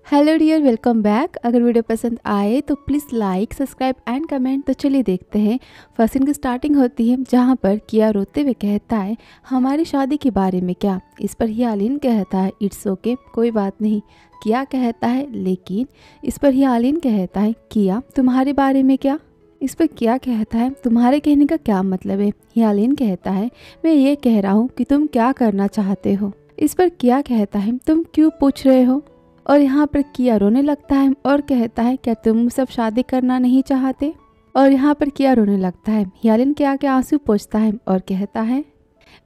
Hello dear, welcome back. अगर video पसंद आए तो please like, subscribe and comment. तो चलिए देखते हैं। फर्स्ट सीन की स्टार्टिंग होती है जहाँ पर किया रोते हुए कहता है हमारी शादी के बारे में क्या। इस पर हियालिन कहता है इट्स ओके, कोई बात नहीं। किया कहता है लेकिन। इस पर हियालिन कहता है किया तुम्हारे बारे में क्या। इस पर किया कहता है तुम्हारे कहने का क्या मतलब है। हियालिन कहता है मैं ये कह रहा हूँ कि तुम क्या करना चाहते हो। इस पर किया कहता है तुम क्यों पूछ रहे हो। और यहाँ पर किया रोने लगता है और कहता है क्या तुम सब शादी करना नहीं चाहते। और यहाँ पर किया रोने लगता है। हियालिन किया के आंसू पोंछता है और कहता है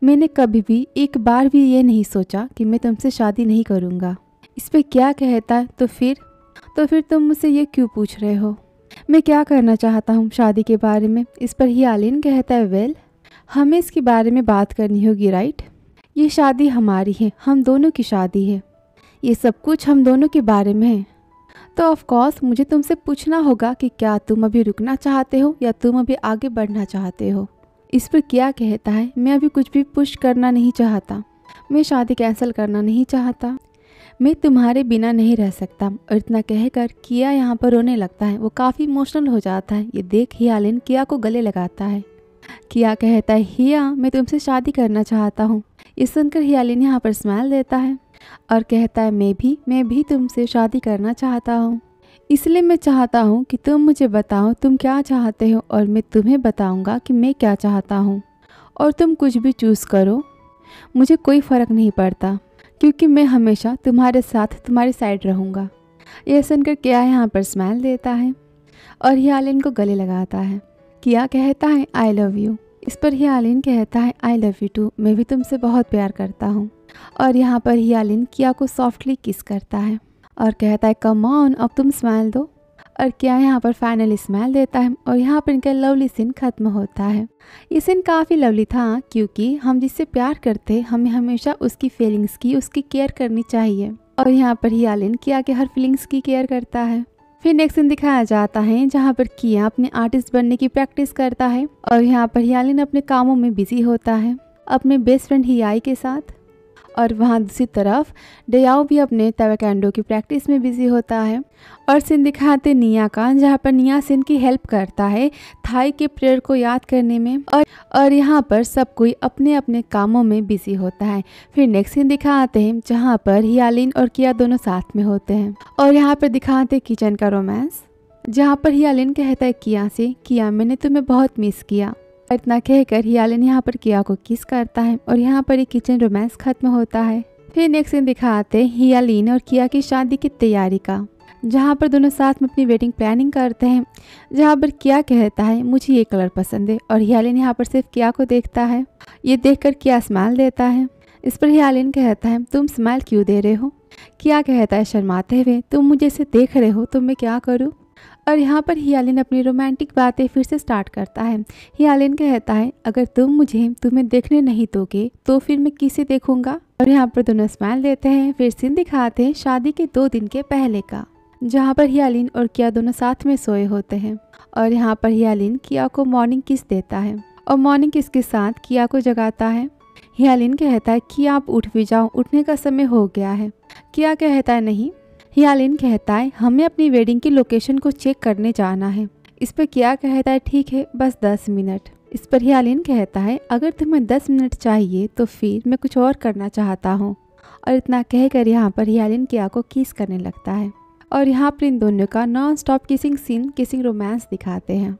मैंने कभी भी एक बार भी ये नहीं सोचा कि मैं तुमसे शादी नहीं करूँगा। इस पर क्या कहता है तो फिर तुम मुझसे ये क्यों पूछ रहे हो। मैं क्या करना चाहता हूँ शादी के बारे में। इस पर हियालिन कहता है वेल, हमें इसके बारे में बात करनी होगी राइट। ये शादी हमारी है, हम दोनों की शादी है, ये सब कुछ हम दोनों के बारे में है। तो ऑफ कोर्स मुझे तुमसे पूछना होगा कि क्या तुम अभी रुकना चाहते हो या तुम अभी आगे बढ़ना चाहते हो। इस पर क्या कहता है मैं अभी कुछ भी पुश करना नहीं चाहता, मैं शादी कैंसिल करना नहीं चाहता, मैं तुम्हारे बिना नहीं रह सकता। और इतना कहकर किया यहाँ पर रोने लगता है। वो काफ़ी इमोशनल हो जाता है। ये देख हियालिन किया को गले लगाता है। किया कहता है हिया मैं तुमसे शादी करना चाहता हूँ। ये सुनकर हियालिन यहाँ पर स्माइल देता है और कहता है मैं भी तुमसे शादी करना चाहता हूँ। इसलिए मैं चाहता हूँ कि तुम मुझे बताओ तुम क्या चाहते हो और मैं तुम्हें बताऊँगा कि मैं क्या चाहता हूँ। और तुम कुछ भी चूज़ करो, मुझे कोई फ़र्क नहीं पड़ता क्योंकि मैं हमेशा तुम्हारे साथ तुम्हारी साइड रहूँगा। यह सुनकर किया यहाँ पर स्माइल देता है और हियालिन को गले लगाता है। किया कहता है आई लव यू। इस पर हियालिन कहता है आई लव यू टू, मैं भी तुमसे बहुत प्यार करता हूँ। और यहाँ पर हियालिन किया को सॉफ्टली किस करता है और कहता है कम ऑन अब तुम स्माइल दो। और किया यहाँ पर फाइनली स्माइल देता है और यहाँ पर इनका लवली सीन खत्म होता है। ये सीन काफ़ी लवली था क्योंकि हम जिससे प्यार करते हैं हमें हमेशा उसकी फीलिंग्स की उसकी केयर करनी चाहिए। और यहाँ पर हियालिन किया के हर फीलिंग्स की केयर करता है। फिर नेक्स्ट सीन दिखाया जाता है जहाँ पर किया अपने आर्टिस्ट बनने की प्रैक्टिस करता है और यहाँ पर हियालिन अपने कामों में बिजी होता है अपने बेस्ट फ्रेंड हियाई के साथ। और वहाँ दूसरी तरफ डेयाओ भी अपने ताइक्वांडो की प्रैक्टिस में बिजी होता है। और सीन दिखाते निया का जहाँ पर निया सीन की हेल्प करता है थाई के प्रेयर को याद करने में। और यहाँ पर सब कोई अपने अपने कामों में बिजी होता है। फिर नेक्स्ट सीन दिखाते हैं जहाँ पर हियालिन और किया दोनों साथ में होते हैं और यहाँ पर दिखाते किचन का रोमांस जहाँ पर हियालिन कहता है किया से किया मैंने तुम्हें बहुत मिस किया। इतना कहकर हियालिन यहाँ पर किया को किस करता है और यहाँ पर एक किचन रोमांस खत्म होता है। फिर नेक्स्ट सीन दिखाते हियालिन और किया की शादी की तैयारी का जहाँ पर दोनों साथ में अपनी वेडिंग प्लानिंग करते हैं। जहाँ पर किया कहता है मुझे ये कलर पसंद है और हियालिन यहाँ पर सिर्फ किया को देखता है। ये देखकर किया स्माइल देता है। इस पर हियालिन कहता है तुम स्माइल क्यों दे रहे हो। किया कहता है शर्माते हुए तुम मुझे ऐसे देख रहे हो तो मैं क्या करूँ। और यहाँ पर हियालिन अपनी रोमांटिक बातें फिर से स्टार्ट करता है। हियालिन कहता है अगर तुम मुझे तुम्हें देखने नहीं दोगे तो फिर मैं किसे देखूंगा। और यहाँ पर दोनों स्माइल देते हैं। फिर सीन दिखाते हैं शादी के 2 दिन के पहले का जहाँ पर हियालिन और किया दोनों साथ में सोए होते हैं। और यहाँ पर हियालिन किया को मॉर्निंग किस देता है और मॉर्निंग किस के साथ किया को जगाता है। हियालिन कहता है कि आप उठ भी जाओ, उठने का समय हो गया है। किया कहता है नहीं। हियालिन कहता है हमें अपनी वेडिंग की लोकेशन को चेक करने जाना है। इस पर किया कहता है ठीक है बस 10 मिनट। इस पर हियालिन कहता है अगर तुम्हें 10 मिनट चाहिए तो फिर मैं कुछ और करना चाहता हूँ। और इतना कहकर यहाँ पर हियालिन किया को किस करने लगता है और यहाँ पर इन दोनों का non stop kissing scene kissing romance दिखाते हैं।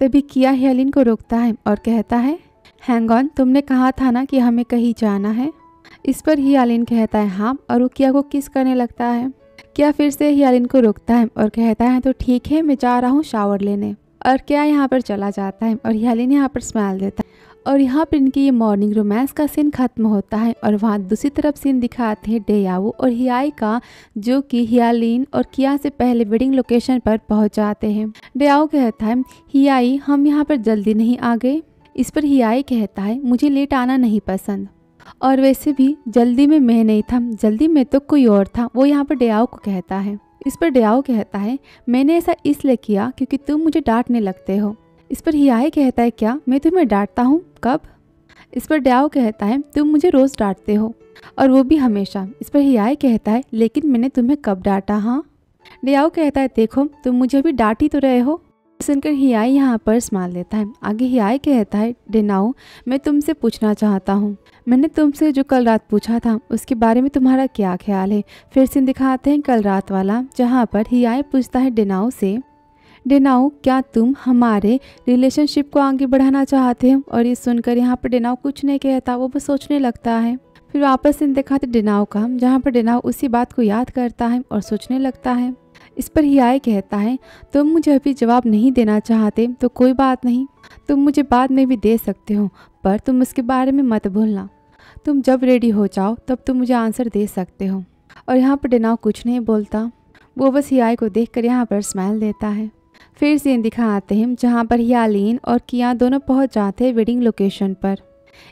तभी किया हियालिन को रोकता है और कहता है हैंग ऑन, तुमने कहा था ना कि हमें कहीं जाना है। इस पर हियालिन कहता है हाँ और वो किया को किस करने लगता है। क्या फिर से हियालिन को रोकता है और कहता है तो ठीक है मैं जा रहा हूँ शावर लेने। और क्या यहाँ पर चला जाता है और हियालिन यहाँ पर स्माइल देता है। और यहाँ पर इनकी ये मॉर्निंग रोमांस का सीन खत्म होता है। और वहाँ दूसरी तरफ सीन दिखाते हैं डेयाओ और हियाई का जो कि हियालिन और किया से पहले वेडिंग लोकेशन पर पहुँच जाते हैं। डेयाओ कहता है हियाई हम यहाँ पर जल्दी नहीं आ गए। इस पर हियाई कहता है मुझे लेट आना नहीं पसंद और वैसे भी जल्दी में मैं नहीं था, जल्दी में तो कोई और था। वो यहाँ पर डेयाओ को कहता है। इस पर डेयाओ कहता है मैंने ऐसा इसलिए किया क्योंकि तुम मुझे डांटने लगते हो। इस पर हियाई कहता है क्या मैं तुम्हें डांटता हूँ, कब। इस पर डेओ कहता है तुम मुझे रोज़ डांटते हो, और वो भी हमेशा। इस पर हियाई कहता है लेकिन मैंने तुम्हें कब डांटा? हाँ। डेओ कहता है देखो तुम मुझे अभी डांट ही तो रहे हो। सुनकर हियाई यहाँ पर स्माइल देता है। आगे हियाई कहता है डेनाओ, मैं तुमसे पूछना चाहता हूँ, मैंने तुमसे जो कल रात पूछा था उसके बारे में तुम्हारा क्या ख्याल है? फिर सीन दिखाते हैं कल रात वाला, जहाँ पर हियाई पूछता है डेनाओ से, डेनाओ क्या तुम हमारे रिलेशनशिप को आगे बढ़ाना चाहते हो? और ये सुनकर यहाँ पर डेनाओ कुछ नहीं कहता, वो बस सोचने लगता है। फिर वापस सीन दिखाते डेनाओ का, जहाँ पर डेनाओ उसी बात को याद करता है और सोचने लगता है। इस पर हियाई कहता है तुम मुझे अभी जवाब नहीं देना चाहते तो कोई बात नहीं, तुम मुझे बाद में भी दे सकते हो, पर तुम उसके बारे में मत भूलना। तुम जब रेडी हो जाओ तब तुम मुझे आंसर दे सकते हो। और यहाँ पर डेनाओ कुछ नहीं बोलता, वो बस हियाई को देखकर यहाँ पर स्माइल देता है। फिर सीन दिखाते हैं जहाँ पर हियालिन और किया दोनों पहुँच जाते हैं वेडिंग लोकेशन पर।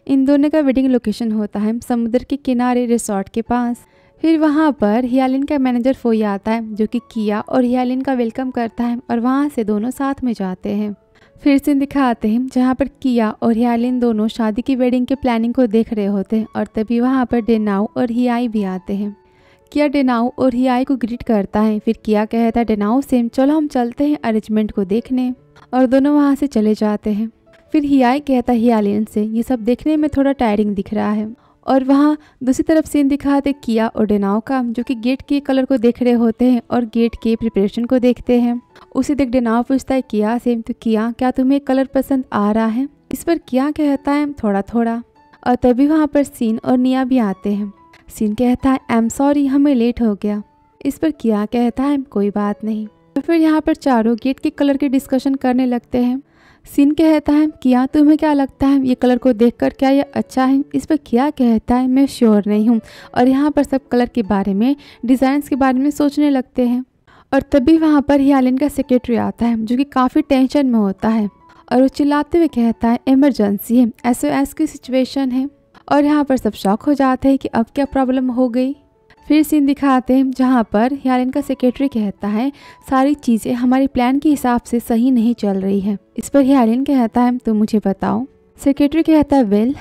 इन दोनों का वेडिंग लोकेशन होता है समुद्र के किनारे रिसोर्ट के पास। फिर वहाँ पर हियालिन का मैनेजर फोई आता है, जो कि किया और हियालिन का वेलकम करता है, और वहाँ से दोनों साथ में जाते हैं। फिर से दिखाते हैं जहाँ पर किया और हियालिन दोनों शादी की वेडिंग के प्लानिंग को देख रहे होते हैं, और तभी वहाँ पर डेनाओ और हियाई भी आते हैं। किया डेनाओ और हियाई को ग्रीट करता है। फिर किया कहता है डेनाओ से चलो हम चलते हैं अरेंजमेंट को देखने, और दोनों वहाँ से चले जाते हैं। फिर हियाई कहता है हियालिन से ये सब देखने में थोड़ा टायरिंग दिख रहा है। और वहाँ दूसरी तरफ सीन दिखाते किया और डेनाओ का, जो कि गेट के कलर को देख रहे होते हैं और गेट के प्रिपरेशन को देखते हैं। उसी देख डेनाओ पूछता है किया से, तो किया क्या तुम्हें कलर पसंद आ रहा है? इस पर किया कहता है थोड़ा थोड़ा। और तभी वहाँ पर सीन और निया भी आते हैं। सीन कहता है आई एम सॉरी हमें लेट हो गया। इस पर किया कहता है कोई बात नहीं। तो फिर यहाँ पर चारों गेट के कलर की डिस्कशन करने लगते हैं। सीन कहता है किया तुम्हें क्या लगता है ये कलर को देखकर, क्या ये अच्छा है? इस पर किया कहता है मैं श्योर नहीं हूँ। और यहाँ पर सब कलर के बारे में, डिज़ाइंस के बारे में सोचने लगते हैं। और तभी वहाँ पर हियालिन का सेक्रेटरी आता है, जो कि काफ़ी टेंशन में होता है, और वो चिल्लाते हुए कहता है इमरजेंसी है, SOS की सिचुएशन है। और यहाँ पर सब शॉक हो जाते हैं कि अब क्या प्रॉब्लम हो गई। फिर सीन दिखाते हैं जहाँ पर हियालिन का सेक्रेटरी कहता है सारी चीज़ें हमारे प्लान के हिसाब से सही नहीं चल रही है। इस पर हियालिन कहता है तो मुझे बताओ। सेक्रेटरी कहता है वेल,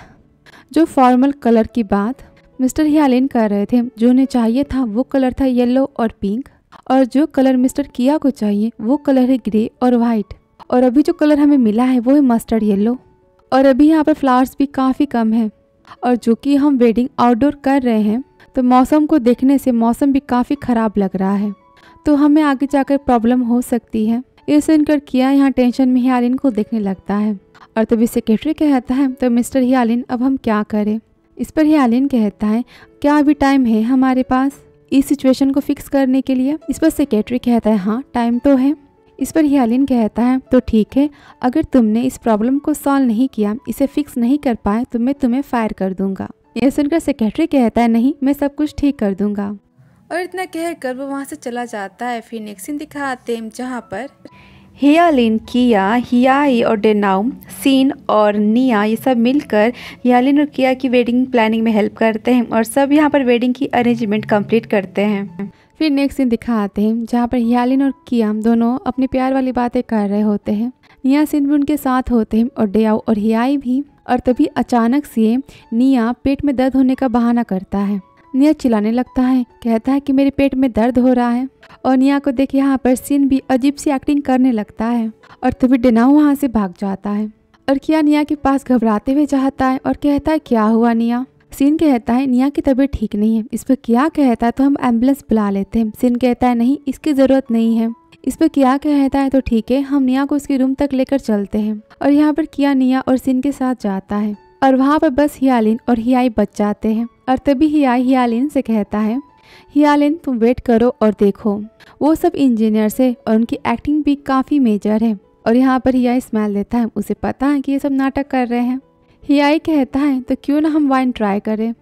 जो फॉर्मल कलर की बात मिस्टर हियालिन कर रहे थे, जो उन्हें चाहिए था वो कलर था येलो और पिंक, और जो कलर मिस्टर किया को चाहिए वो कलर है ग्रे और वाइट, और अभी जो कलर हमें मिला है वो है मस्टर्ड येलो। और अभी यहाँ पर फ्लावर्स भी काफ़ी कम है, और जो कि हम वेडिंग आउटडोर कर रहे हैं तो मौसम को देखने से मौसम भी काफ़ी ख़राब लग रहा है, तो हमें आगे जाकर प्रॉब्लम हो सकती है। ये सुनकर किया यहाँ टेंशन में हियालिन को देखने लगता है। और तभी सेक्रेटरी कहता है तो मिस्टर हियालिन अब हम क्या करें? इस पर हियालिन कहता है क्या अभी टाइम है हमारे पास इस सिचुएशन को फिक्स करने के लिए? इस पर सेक्रेटरी कहता है हाँ टाइम तो है। इस पर हियालिन कहता है तो ठीक है, अगर तुमने इस प्रॉब्लम को सॉल्व नहीं किया, इसे फिक्स नहीं कर पाए, तो मैं तुम्हें फायर कर दूंगा। यह सुनकर सेक्रेटरी कहता है नहीं, मैं सब कुछ ठीक कर दूंगा। और इतना कहकर वो वहाँ से चला जाता है। फिर नेक्स्ट सीन दिखाते हैं जहाँ पर हियालिन, किया, हियाई और डेनाओ, सीन और निया ये सब मिलकर हियालिन और किया की वेडिंग प्लानिंग में हेल्प करते हैं, और सब यहाँ पर वेडिंग की अरेंजमेंट कंप्लीट करते हैं। फिर नेक्स्ट सीन दिखाते हैं जहाँ पर हियालिन और किया दोनों अपनी प्यार वाली बातें कर रहे होते हैं। निया सीन भी उनके साथ होते हैं, और डेओ और हियाई भी। और तभी अचानक से निया पेट में दर्द होने का बहाना करता है। निया चिल्लाने लगता है, कहता है कि मेरे पेट में दर्द हो रहा है। और निया को देख यहाँ पर सीन भी अजीब सी एक्टिंग करने लगता है। और तभी डेनाओ वहाँ से भाग जाता है, और किया निया के पास घबराते हुए जाता है और कहता है क्या हुआ निया? सीन कहता है निया की तबीयत ठीक नहीं है। इस पर किया कहता है तो हम एम्बुलेंस बुला लेते हैं। सीन कहता है नहीं, इसकी ज़रूरत नहीं है। इस पर किया कहता है तो ठीक है, हम निया को उसके रूम तक लेकर चलते हैं। और यहाँ पर किया निया और सीन के साथ जाता है, और वहाँ पर बस हियालिन और हियाई बच जाते हैं। और तभी हियाई हियालिन से कहता है हियालिन तुम वेट करो और देखो, वो सब इंजीनियर्स है और उनकी एक्टिंग भी काफ़ी मेजर है। और यहाँ पर हियाई स्माइल देता है, उसे पता है कि ये सब नाटक कर रहे हैं। हियाई कहता है तो क्यों ना हम वाइन ट्राई करें।